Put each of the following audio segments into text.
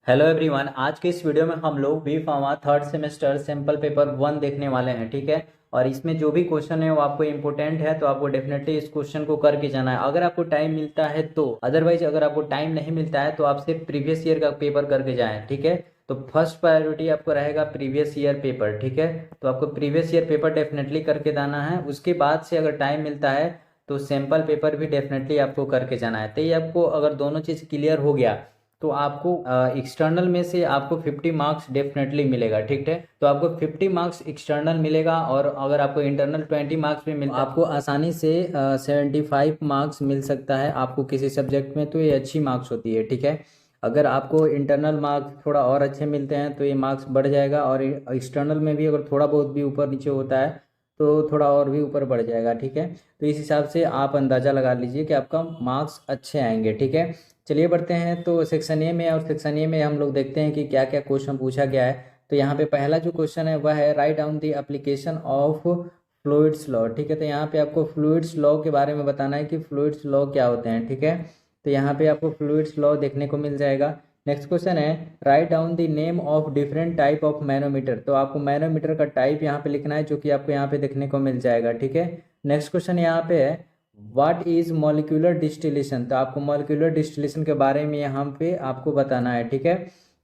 Hello everyone, आज के इस वीडियो में हम लोग B pharma third semester sample paper 1 देखने वाले हैं। ठीक है। और इसमें जो भी क्वेश्चन है वो आपको इम्पोर्टेंट है, तो आपको डेफिनेटली इस क्वेश्चन को करके जाना है अगर आपको टाइम मिलता है तो। अदरवाइज अगर आपको टाइम नहीं मिलता है तो आप सिर्फ प्रीवियस ईयर का पेपर करके जाएं। ठीक है। तो फर्स्ट प्रायोरिटी आपको रहेगा प्रीवियस ईयर पेपर। ठीक है। तो आपको प्रीवियस ईयर पेपर डेफिनेटली करके जाना है। उसके बाद से अगर टाइम मिलता है तो सैम्पल पेपर भी डेफिनेटली आपको करके जाना है। तो ये आपको अगर दोनों चीज़ क्लियर हो गया तो आपको एक्सटर्नल में से आपको 50 मार्क्स डेफिनेटली मिलेगा। ठीक है। तो आपको 50 मार्क्स एक्सटर्नल मिलेगा, और अगर आपको इंटरनल 20 मार्क्स भी मिलता है आपको आसानी से 75 मार्क्स मिल सकता है आपको किसी सब्जेक्ट में। तो ये अच्छी मार्क्स होती है। ठीक है। अगर आपको इंटरनल मार्क्स थोड़ा और अच्छे मिलते हैं तो ये मार्क्स बढ़ जाएगा, और एक्सटर्नल में भी अगर थोड़ा बहुत भी ऊपर नीचे होता है तो थोड़ा और भी ऊपर बढ़ जाएगा। ठीक है। तो इस हिसाब से आप अंदाज़ा लगा लीजिए कि आपका मार्क्स अच्छे आएंगे। ठीक है। चलिए बढ़ते हैं तो सेक्शन ए में, और सेक्शन ए में हम लोग देखते हैं कि क्या क्या क्वेश्चन पूछा गया है। तो यहाँ पे पहला जो क्वेश्चन है वह है write down the application of fluids law. ठीक है। तो यहाँ पे आपको फ्लूइड्स लॉ के बारे में बताना है कि फ्लूइड्स लॉ क्या होते हैं। ठीक है। तो यहाँ पे आपको फ्लूइड्स लॉ देखने को मिल जाएगा। नेक्स्ट क्वेश्चन है write down the name of different type of manometer. तो आपको मैनोमीटर का टाइप यहाँ पे लिखना है, जो कि आपको यहाँ पे देखने को मिल जाएगा। ठीक है। नेक्स्ट क्वेश्चन यहाँ पे है व्हाट इज मॉलिक्यूलर डिस्टिलेशन। तो आपको मॉलिक्यूलर डिस्टिलेशन के बारे में यहाँ पे आपको बताना है। ठीक है।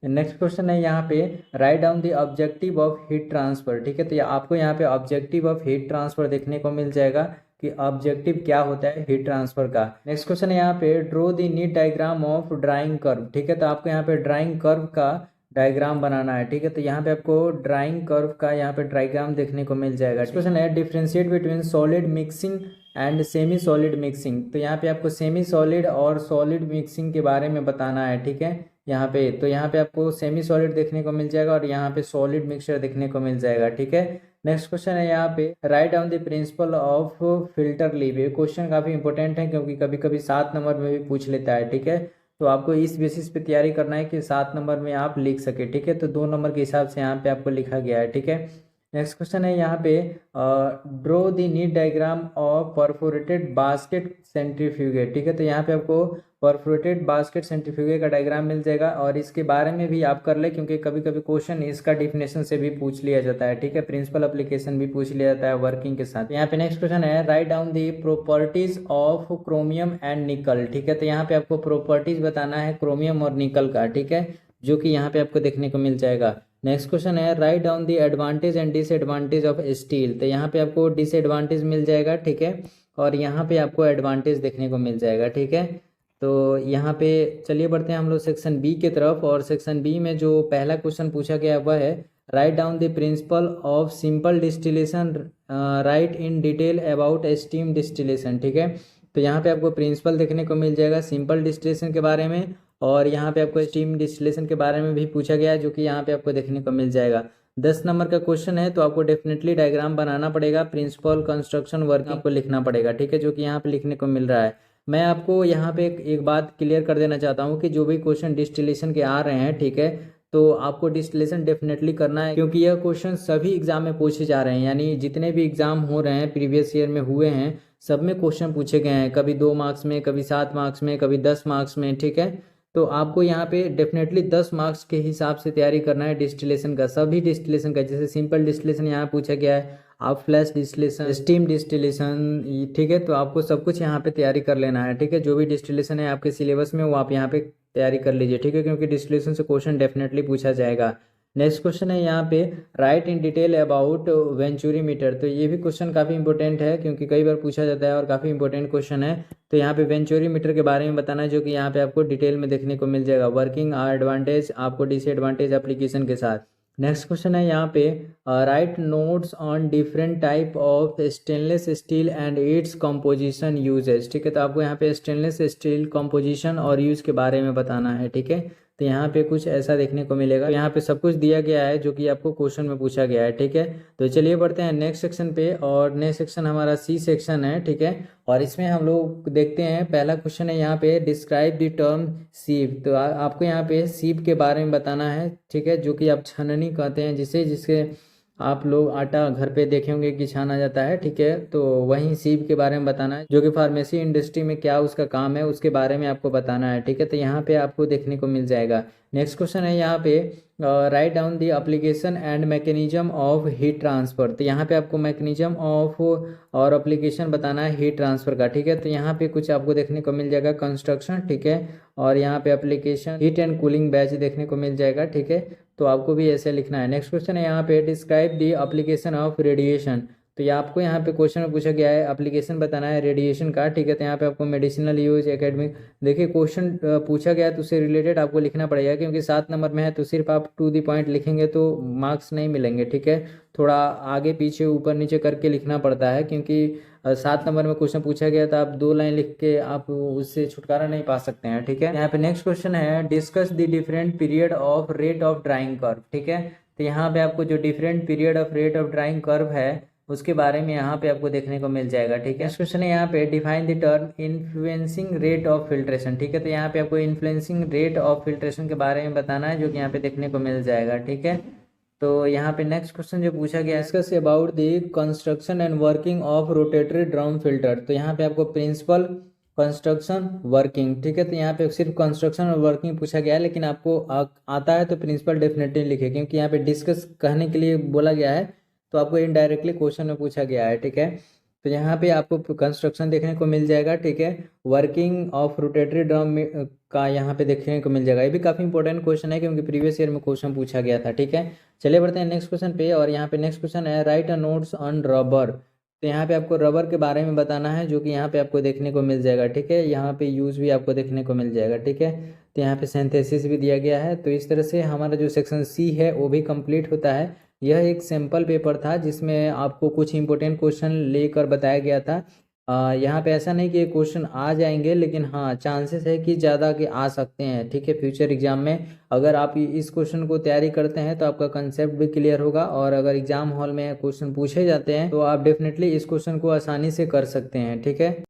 नेक्स्ट क्वेश्चन है यहाँ पे write down the objective of heat transfer. ठीक है। तो आपको यहाँ पे ऑब्जेक्टिव ऑफ हीट ट्रांसफर देखने को मिल जाएगा कि ऑब्जेक्टिव क्या होता है हीट ट्रांसफर का। नेक्स्ट क्वेश्चन है यहाँ पे draw the neat diagram of drying curve. ठीक है। तो आपको यहाँ पे ड्राइंग कर्व का डायग्राम बनाना है। ठीक है। तो यहाँ पे आपको ड्राइंग कर्व का यहाँ पे डायग्राम देखने को मिल जाएगा। क्वेश्चन है differentiate between solid mixing and semi solid mixing. तो यहाँ पे आपको सेमी सॉलिड और सॉलिड मिक्सिंग के बारे में बताना है। ठीक है। यहाँ पे तो यहाँ पे आपको सेमी सॉलिड देखने को मिल जाएगा, और यहाँ पे सॉलिड मिक्सचर देखने को मिल जाएगा। ठीक है। नेक्स्ट क्वेश्चन है यहाँ पे write down the principle of filter leave. ये क्वेश्चन काफी इंपॉर्टेंट है क्योंकि कभी कभी 7 नंबर में भी पूछ लेता है। ठीक है। तो आपको इस बेसिस पे तैयारी करना है कि 7 नंबर में आप लिख सके। ठीक है। तो 2 नंबर के हिसाब से यहाँ पे आपको लिखा गया है। ठीक है। नेक्स्ट क्वेश्चन है यहाँ पे draw the neat diagram of perforated basket centrifuge. ठीक है। तो यहाँ पे आपको परफोरेटेड बास्केट सेंट्रीफ्यूगे का डायग्राम मिल जाएगा, और इसके बारे में भी आप कर ले क्योंकि कभी कभी क्वेश्चन इसका डिफिनेशन से भी पूछ लिया जाता है। ठीक है। प्रिंसिपल एप्लीकेशन भी पूछ लिया जाता है वर्किंग के साथ। यहाँ पे नेक्स्ट क्वेश्चन है write down the properties of chromium and निकल। ठीक है। तो यहाँ पे आपको प्रॉपर्टीज बताना है क्रोमियम और निकल का। ठीक है। जो कि यहाँ पे आपको देखने को मिल जाएगा। नेक्स्ट क्वेश्चन है write down the advantage and disadvantage of steel. तो यहाँ पे आपको डिसएडवांटेज मिल जाएगा। ठीक है। और यहाँ पे आपको एडवांटेज देखने को मिल जाएगा। ठीक है। तो यहाँ पे चलिए बढ़ते हैं हम लोग सेक्शन बी की तरफ, और सेक्शन बी में जो पहला क्वेश्चन पूछा गया वह है write down the principle of simple distillation right in detail about steam distillation. ठीक है। तो यहाँ पे आपको प्रिंसिपल देखने को मिल जाएगा सिंपल डिस्टिलेशन के बारे में, और यहाँ पे आपको स्टीम डिस्टिलेशन के बारे में भी पूछा गया है, जो कि यहाँ पे आपको देखने को मिल जाएगा। 10 नंबर का क्वेश्चन है, तो आपको डेफिनेटली डायग्राम बनाना पड़ेगा, प्रिंसिपल कंस्ट्रक्शन वर्क आपको लिखना पड़ेगा। ठीक है। जो कि यहाँ पे लिखने को मिल रहा है। मैं आपको यहाँ पे एक बात क्लियर कर देना चाहता हूँ कि जो भी क्वेश्चन डिस्टिलेशन के आ रहे हैं, ठीक है, तो आपको डिस्टिलेशन डेफिनेटली करना है, क्योंकि यह क्वेश्चन सभी एग्जाम में पूछे जा रहे हैं। यानी जितने भी एग्जाम हो रहे हैं प्रीवियस ईयर में हुए हैं, सब में क्वेश्चन पूछे गए हैं, कभी 2 मार्क्स में, कभी 7 मार्क्स में, कभी 10 मार्क्स में। ठीक है। तो आपको यहाँ पे डेफिनेटली 10 मार्क्स के हिसाब से तैयारी करना है डिस्टिलेशन का, सभी डिस्टिलेशन का। जैसे सिंपल डिस्टिलेशन यहाँ पूछा गया है, आप फ्लैश डिस्टिलेशन, स्टीम डिस्टिलेशन, ठीक है। तो आपको सब कुछ यहाँ पे तैयारी कर लेना है। ठीक है। जो भी डिस्टिलेशन है आपके सिलेबस में वो आप यहाँ पे तैयारी कर लीजिए। ठीक है। क्योंकि डिस्टिलेशन से क्वेश्चन डेफिनेटली पूछा जाएगा। नेक्स्ट क्वेश्चन है यहाँ पे right in detail about venturi meter. तो ये भी क्वेश्चन काफ़ी इंपॉर्टेंट है क्योंकि कई बार पूछा जाता है और काफ़ी इंपॉर्टेंट क्वेश्चन है। तो यहाँ पे वेंचुरी मीटर के बारे में बताना है, जो कि यहाँ पे आपको डिटेल में देखने को मिल जाएगा, वर्किंग एडवांटेज, आपको डिसएडवांटेज एप्लीकेशन के साथ। नेक्स्ट क्वेश्चन है यहाँ पे right notes on different type of stainless steel and its composition uses. ठीक है। तो आपको यहाँ पे स्टेनलेस स्टील कंपोजिशन और यूज के बारे में बताना है। ठीक है। तो यहाँ पे कुछ ऐसा देखने को मिलेगा। यहाँ पे सब कुछ दिया गया है जो कि आपको क्वेश्चन में पूछा गया है। ठीक है। तो चलिए बढ़ते हैं नेक्स्ट सेक्शन पे, और नेक्स्ट सेक्शन हमारा सी सेक्शन है। ठीक है। और इसमें हम लोग देखते हैं पहला क्वेश्चन है यहाँ पे डिस्क्राइब द टर्म सीप। तो आपको यहाँ पे सीप के बारे में बताना है। ठीक है। जो कि आप छननी कहते हैं जिसे, जिसके आप लोग आटा घर पे देखे होंगे कि छाना जाता है, ठीक है। तो वहीं सीप के बारे में बताना है, जो कि फार्मेसी इंडस्ट्री में क्या उसका काम है उसके बारे में आपको बताना है, ठीक है। तो यहाँ पे आपको देखने को मिल जाएगा। नेक्स्ट क्वेश्चन है यहाँ पे, write down the application and mechanism of heat transfer. तो यहाँ पे आपको मैकेनिज्म ऑफ और एप्लीकेशन बताना है हीट ट्रांसफर का, ठीक है। तो यहाँ पे कुछ आपको देखने को मिल जाएगा कंस्ट्रक्शन, ठीक है। और यहाँ पे application heat and cooling batch देखने को मिल जाएगा, ठीक है। तो आपको भी ऐसे लिखना है। नेक्स्ट क्वेश्चन है यहाँ पे, describe the application of radiation. तो ये आपको यहाँ पे क्वेश्चन में पूछा गया है, एप्लीकेशन बताना है रेडिएशन का, ठीक है। तो यहाँ पे आपको मेडिसिनल यूज, एकेडमिक, देखिए क्वेश्चन पूछा गया है तो उससे रिलेटेड आपको लिखना पड़ेगा, क्योंकि 7 नंबर में है तो सिर्फ आप टू द पॉइंट लिखेंगे तो मार्क्स नहीं मिलेंगे, ठीक है। थोड़ा आगे पीछे ऊपर नीचे करके लिखना पड़ता है, क्योंकि 7 नंबर में क्वेश्चन पूछा गया था, आप 2 लाइन लिख के आप उससे छुटकारा नहीं पा सकते हैं, ठीक है। यहाँ पे नेक्स्ट क्वेश्चन है, discuss the different period of rate of drying curve, ठीक है। तो यहाँ पे आपको जो different period of rate of drying curve है उसके बारे में यहाँ पे आपको देखने को मिल जाएगा, ठीक है। नेक्स्ट क्वेश्चन है यहाँ पे, define the term influencing rate of filtration, ठीक है। तो यहाँ पे आपको इन्फ्लुएंसिंग रेट ऑफ फिल्ट्रेशन के बारे में बताना है, जो कि यहाँ पे देखने को मिल जाएगा, ठीक है। तो यहाँ पे नेक्स्ट क्वेश्चन जो पूछा गया है, discuss about the construction and working of rotary drum filter. तो यहाँ पे आपको प्रिंसिपल, कंस्ट्रक्शन, वर्किंग, ठीक है। तो यहाँ पे सिर्फ कंस्ट्रक्शन और वर्किंग पूछा गया है, लेकिन आपको आता है तो प्रिंसिपल डेफिनेटली लिखे, क्योंकि यहाँ पे डिस्कस कहने के लिए बोला गया है तो आपको इनडायरेक्टली क्वेश्चन में पूछा गया है, ठीक है। तो यहाँ पे आपको कंस्ट्रक्शन देखने को मिल जाएगा, ठीक है। वर्किंग ऑफ रोटेटरी ड्रम का यहाँ पे देखने को मिल जाएगा। ये भी काफ़ी इंपॉर्टेंट क्वेश्चन है, क्योंकि प्रीवियस ईयर में क्वेश्चन पूछा गया था, ठीक है। चलिए बढ़ते हैं नेक्स्ट क्वेश्चन पे। और यहाँ पे नेक्स्ट क्वेश्चन है, right a notes on rubber. तो यहाँ पे आपको रबर के बारे में बताना है, जो कि यहाँ पे आपको देखने को मिल जाएगा, ठीक है। यहाँ पे यूज़ भी आपको देखने को मिल जाएगा, ठीक है। तो यहाँ पे सिंथेसिस भी दिया गया है। तो इस तरह से हमारा जो सेक्शन सी है वो भी कंप्लीट होता है। यह एक सैम्पल पेपर था जिसमें आपको कुछ इंपॉर्टेंट क्वेश्चन लेकर बताया गया था। यहाँ पे ऐसा नहीं कि क्वेश्चन आ जाएंगे, लेकिन हाँ चांसेस है कि ज़्यादा के आ सकते हैं, ठीक है। फ्यूचर एग्जाम में अगर आप इस क्वेश्चन को तैयारी करते हैं तो आपका कंसेप्ट भी क्लियर होगा, और अगर एग्जाम हॉल में क्वेश्चन पूछे जाते हैं तो आप डेफिनेटली इस क्वेश्चन को आसानी से कर सकते हैं, ठीक है।